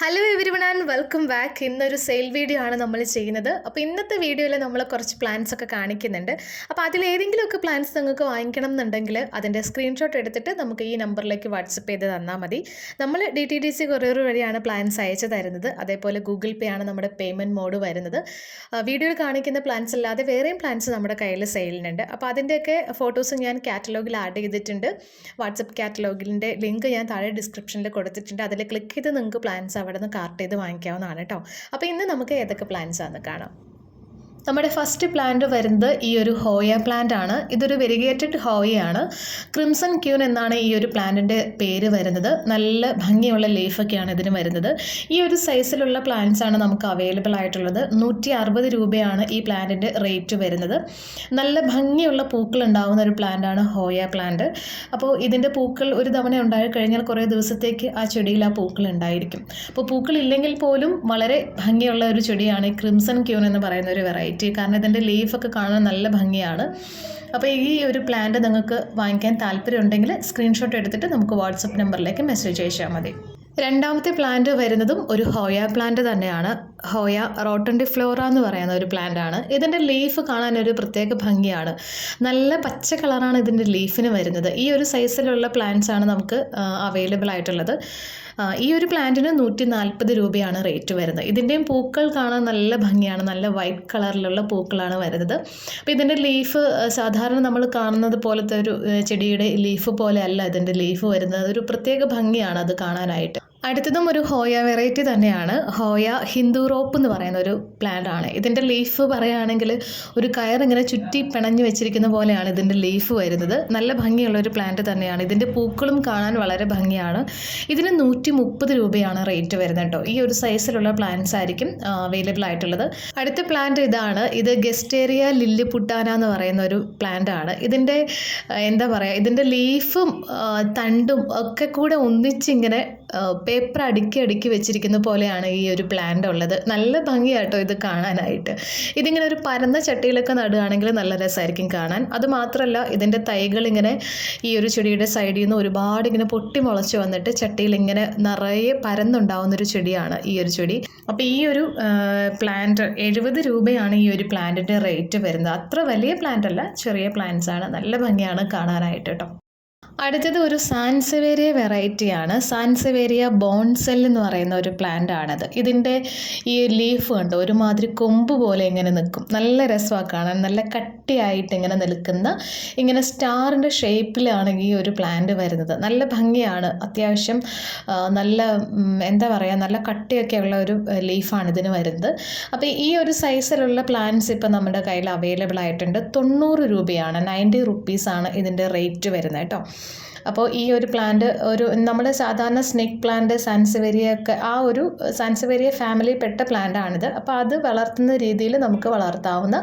Hello everyone and welcome back. ഇന്നൊരു sale video ആണ് നമ്മൾ ചെയ്യുന്നത്. അപ്പോൾ ഇന്നത്തെ വീഡിയോയിൽ നമ്മൾ കുറച്ച് പ്ലാൻസ് ഒക്കെ കാണിക്കുന്നുണ്ട്. അപ്പോൾ അതിലേതെങ്കിലുമൊക്കെ പ്ലാൻസ് നിങ്ങൾക്ക് വാങ്ങിക്കണം എന്നുണ്ടെങ്കിൽ അതിൻ്റെ സ്ക്രീൻഷോട്ട് എടുത്തിട്ട് നമുക്ക് ഈ നമ്പറിലേക്ക് വാട്സപ്പ് ചെയ്ത് തന്നാൽ മതി. നമ്മൾ DTDC കൊറിയർ വഴിയാണ് പ്ലാൻസ് അയച്ചു തരുന്നത്. അതേപോലെ ഗൂഗിൾ പേ ആണ് നമ്മുടെ പേയ്മെൻറ്റ് മോഡ് വരുന്നത്. വീഡിയോയിൽ കാണിക്കുന്ന പ്ലാൻസ് അല്ലാതെ വേറെയും പ്ലാൻസ് നമ്മുടെ കയ്യിൽ സെയിലിനുണ്ട്. അപ്പോൾ അതിൻ്റെയൊക്കെ ഫോട്ടോസ് ഞാൻ കാറ്റലോഗിൽ ആഡ് ചെയ്തിട്ടുണ്ട്. വാട്സപ്പ് കാറ്റലോഗിൻ്റെ ലിങ്ക് ഞാൻ താഴെ ഡിസ്ക്രിപ്ഷനിൽ കൊടുത്തിട്ടുണ്ട്. അതിൽ ക്ലിക്ക് ചെയ്ത് നിങ്ങൾക്ക് പ്ലാൻസ് അവിടെ നിന്ന് കാർട്ട് ചെയ്ത് വാങ്ങിക്കാവുന്നതാണ് കേട്ടോ. അപ്പോൾ ഇന്ന് നമുക്ക് ഏതൊക്കെ പ്ലാൻസ് ആണെന്ന് കാണാം. നമ്മുടെ ഫസ്റ്റ് പ്ലാന്റ് വരുന്നത് ഈ ഒരു ഹോയ പ്ലാന്റ് ആണ്. ഇതൊരു വെരിഗേറ്റഡ് ഹോയയാണ്. ക്രിംസൺ ക്യൂൻ എന്നാണ് ഈ ഒരു പ്ലാന്റിൻ്റെ പേര് വരുന്നത്. നല്ല ഭംഗിയുള്ള ലീഫൊക്കെയാണ് ഇതിന് വരുന്നത്. ഈ ഒരു സൈസിലുള്ള പ്ലാന്റ്സ് ആണ് നമുക്ക് അവൈലബിൾ ആയിട്ടുള്ളത്. 160 രൂപയാണ് ഈ പ്ലാന്റിൻ്റെ റേറ്റ് വരുന്നത്. നല്ല ഭംഗിയുള്ള പൂക്കൾ ഉണ്ടാകുന്ന ഒരു പ്ലാന്റാണ് ഹോയ പ്ലാന്റ്. അപ്പോൾ ഇതിൻ്റെ പൂക്കൾ ഒരു തവണ ഉണ്ടായി കഴിഞ്ഞാൽ കുറേ ദിവസത്തേക്ക് ആ ചെടിയിൽ ആ പൂക്കൾ ഉണ്ടായിരിക്കും. അപ്പോൾ പൂക്കൾ ഇല്ലെങ്കിൽ പോലും വളരെ ഭംഗിയുള്ള ഒരു ചെടിയാണ് ഈ ക്രിംസൺ ക്യൂൻ എന്ന് പറയുന്ന ഒരു വെറൈറ്റി. കാരണം ഇതിൻ്റെ ലീഫൊക്കെ കാണാൻ നല്ല ഭംഗിയാണ്. അപ്പോൾ ഈ ഒരു പ്ലാന്റ് നിങ്ങൾക്ക് വാങ്ങിക്കാൻ താല്പര്യമുണ്ടെങ്കിൽ സ്ക്രീൻഷോട്ട് എടുത്തിട്ട് നമുക്ക് വാട്സപ്പ് നമ്പറിലേക്ക് മെസ്സേജ് അയച്ചാൽ മതി. രണ്ടാമത്തെ പ്ലാന്റ് വരുന്നതും ഒരു ഹോയ പ്ലാന്റ് തന്നെയാണ്. ഹോയ റോട്ടൻഡിഫ്ലോറ എന്ന് പറയുന്ന ഒരു പ്ലാന്റ് ആണ്. ഇതിൻ്റെ ലീഫ് കാണാൻ ഒരു പ്രത്യേക ഭംഗിയാണ്. നല്ല പച്ച കളറാണ് ഇതിൻ്റെ ലീഫിന് വരുന്നത്. ഈ ഒരു സൈസിലുള്ള പ്ലാന്റ്സ് ആണ് നമുക്ക് അവൈലബിൾ ആയിട്ടുള്ളത്. ഈ ഒരു പ്ലാന്റിന് 140 രൂപയാണ് റേറ്റ് വരുന്നത്. ഇതിൻ്റെയും പൂക്കൾ കാണാൻ നല്ല ഭംഗിയാണ്. നല്ല വൈറ്റ് കളറിലുള്ള പൂക്കളാണ് വരുന്നത്. അപ്പോൾ ഇതിൻ്റെ ലീഫ് സാധാരണ നമ്മൾ കാണുന്നത് പോലത്തെ ഒരു ചെടിയുടെ ലീഫ് പോലെ അല്ല ഇതിൻ്റെ ലീഫ് വരുന്നത്. ഒരു പ്രത്യേക ഭംഗിയാണ് അത് കാണാനായിട്ട്. അടുത്തതും ഒരു ഹോയ വെറൈറ്റി തന്നെയാണ്. ഹോയ ഹിന്ദു റോപ്പ് എന്ന് പറയുന്ന ഒരു പ്ലാന്റ് ആണ്. ഇതിൻ്റെ ലീഫ് പറയുകയാണെങ്കിൽ ഒരു കയറിങ്ങനെ ചുറ്റി പിണഞ്ഞു വെച്ചിരിക്കുന്ന പോലെയാണ് ഇതിൻ്റെ ലീഫ് വരുന്നത്. നല്ല ഭംഗിയുള്ള ഒരു പ്ലാന്റ് തന്നെയാണ്. ഇതിൻ്റെ പൂക്കളും കാണാൻ വളരെ ഭംഗിയാണ്. ഇതിന് 130 രൂപയാണ് റേറ്റ് വരുന്നത് കേട്ടോ. ഈ ഒരു സൈസിലുള്ള പ്ലാന്റ്സ് ആയിരിക്കും അവൈലബിൾ ആയിട്ടുള്ളത്. അടുത്ത പ്ലാന്റ് ഇതാണ്. ഇത് ഗസ്റ്റേറിയ ലില്ലിപുട്ടാന എന്ന് പറയുന്ന ഒരു പ്ലാന്റ് ആണ്. ഇതിൻ്റെ എന്താ പറയുക, ഇതിൻ്റെ ലീഫും തണ്ടും ഒക്കെ കൂടെ ഒന്നിച്ചിങ്ങനെ പേപ്പർ അടുക്കി വെച്ചിരിക്കുന്ന പോലെയാണ് ഈ ഒരു പ്ലാന്റ് ഉള്ളത്. നല്ല ഭംഗിയാട്ടോ ഇത് കാണാനായിട്ട്. ഇതിങ്ങനെ ഒരു പരന്ന ചട്ടിയിലൊക്കെ നടുകയാണെങ്കിൽ നല്ല രസമായിരിക്കും കാണാൻ. അതുമാത്രമല്ല ഇതിൻ്റെ തൈകൾ ഇങ്ങനെ ഈ ഒരു ചെടിയുടെ സൈഡിൽ നിന്ന് ഒരുപാട് ഇങ്ങനെ പൊട്ടി മുളച്ച് വന്നിട്ട് ചട്ടിയിൽ ഇങ്ങനെ നിറയെ പരന്നുണ്ടാവുന്നൊരു ചെടിയാണ് ഈ ഒരു ചെടി. അപ്പോൾ ഈ ഒരു പ്ലാന്റ് 70 രൂപയാണ് ഈ ഒരു പ്ലാന്റിൻ്റെ റേറ്റ് വരുന്നത്. അത്ര വലിയ പ്ലാന്റ് അല്ല, ചെറിയ പ്ലാന്റ്സ് ആണ്. നല്ല ഭംഗിയാണ് കാണാനായിട്ട് കേട്ടോ. അടുത്തത് ഒരു സാൻസവേരിയ വെറൈറ്റിയാണ്. സാൻസവേരിയ ബോൺസെൽ എന്ന് പറയുന്ന ഒരു പ്ലാന്റ് ആണത്. ഇതിൻ്റെ ഈ ലീഫ് കണ്ടോ ഒരുമാതിരി കൊമ്പ് പോലെ ഇങ്ങനെ നിൽക്കും. നല്ല രസമാണ് കാണാൻ. നല്ല കട്ടിയായിട്ട് ഇങ്ങനെ നിൽക്കുന്ന ഇങ്ങനെ സ്റ്റാറിൻ്റെ ഷേപ്പിലാണ് ഈ ഒരു പ്ലാന്റ് വരുന്നത്. നല്ല ഭംഗിയാണ്. അത്യാവശ്യം നല്ല എന്താ പറയുക, നല്ല കട്ടിയൊക്കെ ഉള്ള ഒരു ലീഫാണ് ഇതിന് വരുന്നത്. അപ്പോൾ ഈ ഒരു സൈസിലുള്ള പ്ലാന്റ്സ് ഇപ്പോൾ നമ്മുടെ കയ്യിൽ അവൈലബിൾ ആയിട്ടുണ്ട്. 90 രൂപയാണ്. 90 റുപ്പീസാണ് ഇതിൻ്റെ റേറ്റ് വരുന്നത് കേട്ടോ. അപ്പോൾ ഈ ഒരു പ്ലാന്റ് ഒരു നമ്മൾ സാധാരണ സ്നേക്ക് പ്ലാന്റ് സാൻസവേരിയ ഒക്കെ ആ ഒരു സാൻസവേരിയ ഫാമിലി പെട്ട പ്ലാന്റ് ആണിത്. അപ്പോൾ അത് വളർത്തുന്ന രീതിയിൽ നമുക്ക് വളർത്താവുന്ന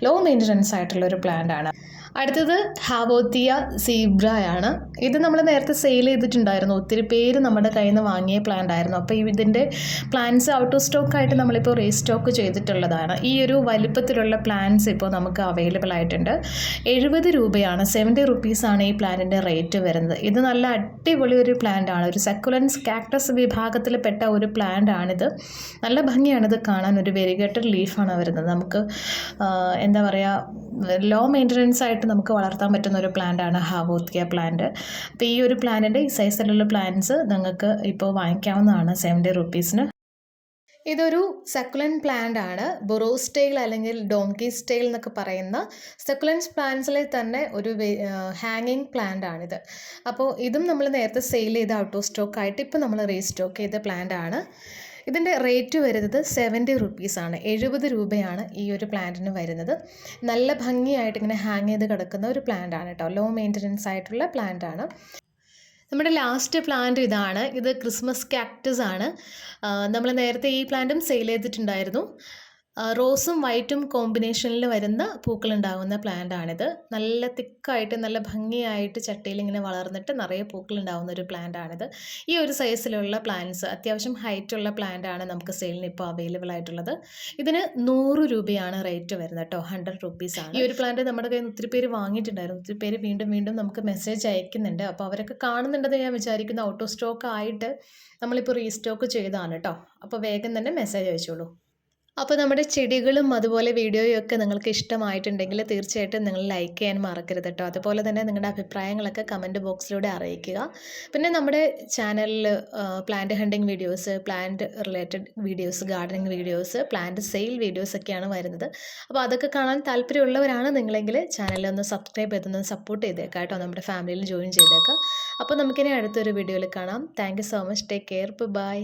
ലോ മെയിൻ്റനൻസ് ആയിട്ടുള്ള ഒരു പ്ലാന്റ് ആണ്. അടുത്തത് ഹാവോത്തിയ സീബ്രയാണ്. ഇത് നമ്മൾ നേരത്തെ സെയിൽ ചെയ്തിട്ടുണ്ടായിരുന്നു. ഒത്തിരി പേര് നമ്മുടെ കയ്യിൽ നിന്ന് വാങ്ങിയ പ്ലാന്റ് ആയിരുന്നു. അപ്പോൾ ഇതിൻ്റെ പ്ലാന്റ്സ് ഔട്ട് ഓഫ് സ്റ്റോക്ക് ആയിട്ട് നമ്മളിപ്പോൾ റീസ്റ്റോക്ക് ചെയ്തിട്ടുള്ളതാണ്. ഈ ഒരു വലിപ്പത്തിലുള്ള പ്ലാന്റ്സ് ഇപ്പോൾ നമുക്ക് അവൈലബിൾ ആയിട്ടുണ്ട്. 70 രൂപയാണ്. 70 റുപ്പീസാണ് ഈ പ്ലാന്റിൻ്റെ റേറ്റ് വരുന്നത്. ഇത് നല്ല അടിപൊളി ഒരു പ്ലാന്റ് ആണ്. ഒരു സക്കുലൻസ് കാക്ടസ് വിഭാഗത്തിൽ പെട്ട ഒരു പ്ലാന്റ് ആണിത്. നല്ല ഭംഗിയാണിത് കാണാൻ. ഒരു വെരിഗേറ്റഡ് ലീഫാണ് വരുന്നത്. നമുക്ക് എന്താ പറയുക, ലോ മെയിൻ്റനൻസ് ആയിട്ട് നമുക്ക് വളർത്താൻ പറ്റുന്ന ഒരു പ്ലാന്റ് ആണ് ഹാവോത്തിയ പ്ലാന്റ്. അപ്പോൾ ഈ ഒരു പ്ലാന്റിൻ്റെ ഈ സൈസിലുള്ള പ്ലാന്റ്സ് നിങ്ങൾക്ക് ഇപ്പോൾ വാങ്ങിക്കാവുന്നതാണ് 70 റുപ്പീസിന്. ഇതൊരു സക്കുലൻ പ്ലാന്റ് ആണ്. ബൊറോസ്റ്റൈൽ അല്ലെങ്കിൽ ഡോങ്കി സ്റ്റൈൽ എന്നൊക്കെ പറയുന്ന സക്കുലൻസ് പ്ലാന്റ്സിലെ തന്നെ ഒരു ഹാങ്ങിങ് പ്ലാന്റ് ആണിത്. അപ്പോൾ ഇതും നമ്മൾ നേരത്തെ സെയിൽ ചെയ്ത ഔട്ട് ഓഫ് സ്റ്റോക്ക് ആയിട്ട് ഇപ്പോൾ നമ്മൾ റീസ്റ്റോക്ക് ചെയ്ത പ്ലാന്റ് ആണ്. ഇതിൻ്റെ റേറ്റ് വരുന്നത് 70 റുപ്പീസാണ്. 70 രൂപയാണ് ഈ ഒരു പ്ലാന്റിന് വരുന്നത്. നല്ല ഭംഗിയായിട്ട് ഇങ്ങനെ ഹാങ് ചെയ്ത് കിടക്കുന്ന ഒരു പ്ലാന്റ് ആണ് കേട്ടോ. ലോ മെയിൻ്റനൻസ് ആയിട്ടുള്ള പ്ലാന്റ് ആണ്. നമ്മുടെ ലാസ്റ്റ് പ്ലാന്റ് ഇതാണ്. ഇത് ക്രിസ്മസ് കാക്ടസ് ആണ്. നമ്മൾ നേരത്തെ ഈ പ്ലാന്റും സെയിൽ ചെയ്തിട്ടുണ്ടായിരുന്നു. റോസും വൈറ്റും കോമ്പിനേഷനിൽ വരുന്ന പൂക്കളുണ്ടാകുന്ന പ്ലാന്റാണിത്. നല്ല തിക്കായിട്ട് നല്ല ഭംഗിയായിട്ട് ചട്ടിയിൽ ഇങ്ങനെ വളർന്നിട്ട് നിറയെ പൂക്കളുണ്ടാകുന്ന ഒരു പ്ലാന്റാണിത്. ഈ ഒരു സൈസിലുള്ള പ്ലാന്റ്സ് അത്യാവശ്യം ഹൈറ്റുള്ള പ്ലാന്റാണ് നമുക്ക് സെയിലിന് ഇപ്പോൾ അവൈലബിൾ ആയിട്ടുള്ളത്. ഇതിന് 100 രൂപയാണ് റേറ്റ് വരുന്നത് കേട്ടോ, 100 റുപ്പീസാണ്. ഈ ഒരു പ്ലാന്റ് നമ്മുടെ കയ്യിൽ നിന്ന് ഒത്തിരി പേര് വാങ്ങിയിട്ടുണ്ടായിരുന്നു. ഒത്തിരി പേര് വീണ്ടും വീണ്ടും നമുക്ക് മെസ്സേജ് അയക്കുന്നുണ്ട്. അപ്പോൾ അവരൊക്കെ കാണുന്നുണ്ടെന്ന് ഞാൻ വിചാരിക്കുന്നു. ഔട്ട് ഓഫ് സ്റ്റോക്ക് ആയിട്ട് നമ്മളിപ്പോൾ റീസ്റ്റോക്ക് ചെയ്തതാണ് കേട്ടോ. അപ്പോൾ വേഗം തന്നെ മെസ്സേജ് അയച്ചോളൂ. അപ്പോൾ നമ്മുടെ ചെടികളും അതുപോലെ വീഡിയോയും ഒക്കെ നിങ്ങൾക്ക് ഇഷ്ടമായിട്ടുണ്ടെങ്കിൽ തീർച്ചയായിട്ടും നിങ്ങൾ ലൈക്ക് ചെയ്യാൻ മറക്കരുത് കേട്ടോ. അതുപോലെ തന്നെ നിങ്ങളുടെ അഭിപ്രായങ്ങളൊക്കെ കമൻറ്റ് ബോക്സിലൂടെ അറിയിക്കുക. പിന്നെ നമ്മുടെ ചാനലിൽ plant hunting videos, plant related videos, gardening videos, plant sale videos ഒക്കെയാണ് വരുന്നത്. അപ്പോൾ അതൊക്കെ കാണാൻ താല്പര്യമുള്ളവരാണ് നിങ്ങളെങ്കിൽ ചാനലൊന്ന് സബ്സ്ക്രൈബ് ചെയ്തൊന്ന് സപ്പോർട്ട് ചെയ്തേക്കാം കേട്ടോ, നമ്മുടെ ഫാമിലിയിൽ ജോയിൻ ചെയ്തേക്കാം. അപ്പോൾ നമുക്കിനി അടുത്തൊരു വീഡിയോയിൽ കാണാം. Thank you so much. Take care. By.